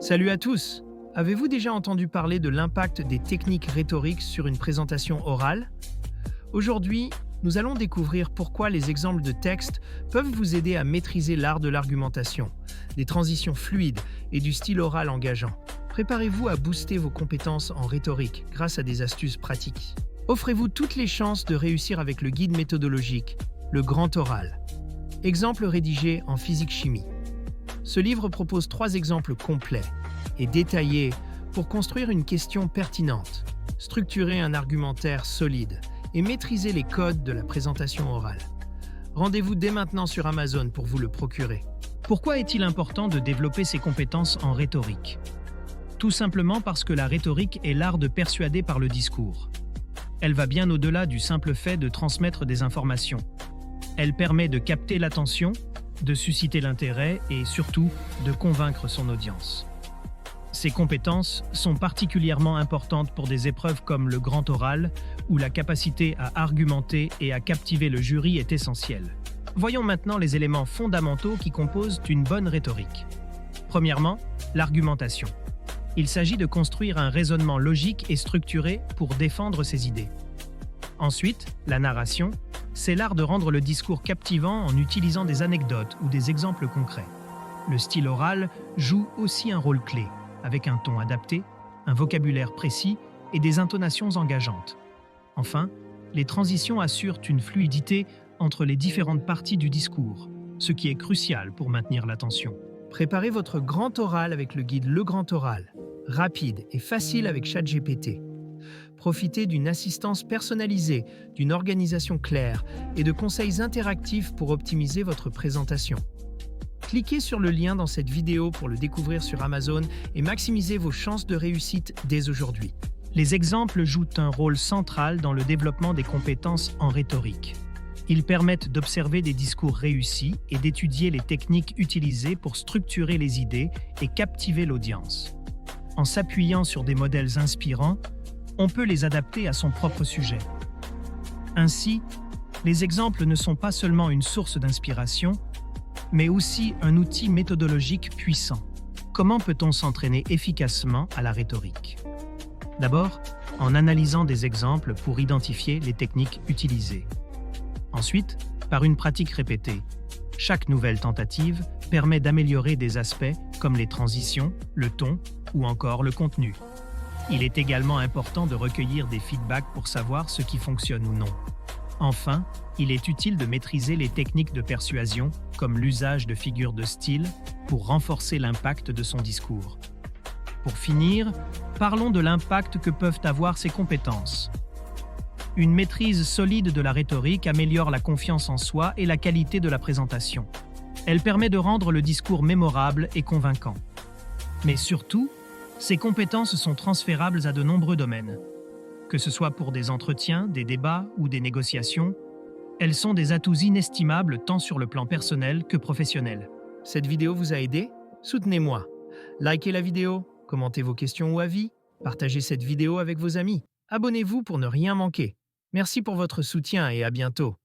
Salut à tous! Avez-vous déjà entendu parler de l'impact des techniques rhétoriques sur une présentation orale? Aujourd'hui, nous allons découvrir pourquoi les exemples de texte peuvent vous aider à maîtriser l'art de l'argumentation, des transitions fluides et du style oral engageant. Préparez-vous à booster vos compétences en rhétorique grâce à des astuces pratiques. Offrez-vous toutes les chances de réussir avec le guide méthodologique, le grand oral. Exemple rédigé en physique-chimie. Ce livre propose 3 exemples complets et détaillés pour construire une question pertinente, structurer un argumentaire solide et maîtriser les codes de la présentation orale. Rendez-vous dès maintenant sur Amazon pour vous le procurer. Pourquoi est-il important de développer ses compétences en rhétorique? Tout simplement parce que la rhétorique est l'art de persuader par le discours. Elle va bien au-delà du simple fait de transmettre des informations. Elle permet de capter l'attention, de susciter l'intérêt et surtout de convaincre son audience. Ces compétences sont particulièrement importantes pour des épreuves comme le grand oral, où la capacité à argumenter et à captiver le jury est essentielle. Voyons maintenant les éléments fondamentaux qui composent une bonne rhétorique. Premièrement, l'argumentation. Il s'agit de construire un raisonnement logique et structuré pour défendre ses idées. Ensuite, la narration, c'est l'art de rendre le discours captivant en utilisant des anecdotes ou des exemples concrets. Le style oral joue aussi un rôle clé, avec un ton adapté, un vocabulaire précis et des intonations engageantes. Enfin, les transitions assurent une fluidité entre les différentes parties du discours, ce qui est crucial pour maintenir l'attention. Préparez votre grand oral avec le guide Le Grand Oral, rapide et facile avec ChatGPT. Profitez d'une assistance personnalisée, d'une organisation claire et de conseils interactifs pour optimiser votre présentation. Cliquez sur le lien dans cette vidéo pour le découvrir sur Amazon et maximisez vos chances de réussite dès aujourd'hui. Les exemples jouent un rôle central dans le développement des compétences en rhétorique. Ils permettent d'observer des discours réussis et d'étudier les techniques utilisées pour structurer les idées et captiver l'audience. En s'appuyant sur des modèles inspirants, on peut les adapter à son propre sujet. Ainsi, les exemples ne sont pas seulement une source d'inspiration, mais aussi un outil méthodologique puissant. Comment peut-on s'entraîner efficacement à la rhétorique? D'abord, en analysant des exemples pour identifier les techniques utilisées. Ensuite, par une pratique répétée. Chaque nouvelle tentative permet d'améliorer des aspects comme les transitions, le ton ou encore le contenu. Il est également important de recueillir des feedbacks pour savoir ce qui fonctionne ou non. Enfin, il est utile de maîtriser les techniques de persuasion, comme l'usage de figures de style, pour renforcer l'impact de son discours. Pour finir, parlons de l'impact que peuvent avoir ces compétences. Une maîtrise solide de la rhétorique améliore la confiance en soi et la qualité de la présentation. Elle permet de rendre le discours mémorable et convaincant. Mais surtout, ces compétences sont transférables à de nombreux domaines. Que ce soit pour des entretiens, des débats ou des négociations, elles sont des atouts inestimables tant sur le plan personnel que professionnel. Cette vidéo vous a aidé? Soutenez-moi. Likez la vidéo, commentez vos questions ou avis, partagez cette vidéo avec vos amis. Abonnez-vous pour ne rien manquer. Merci pour votre soutien et à bientôt.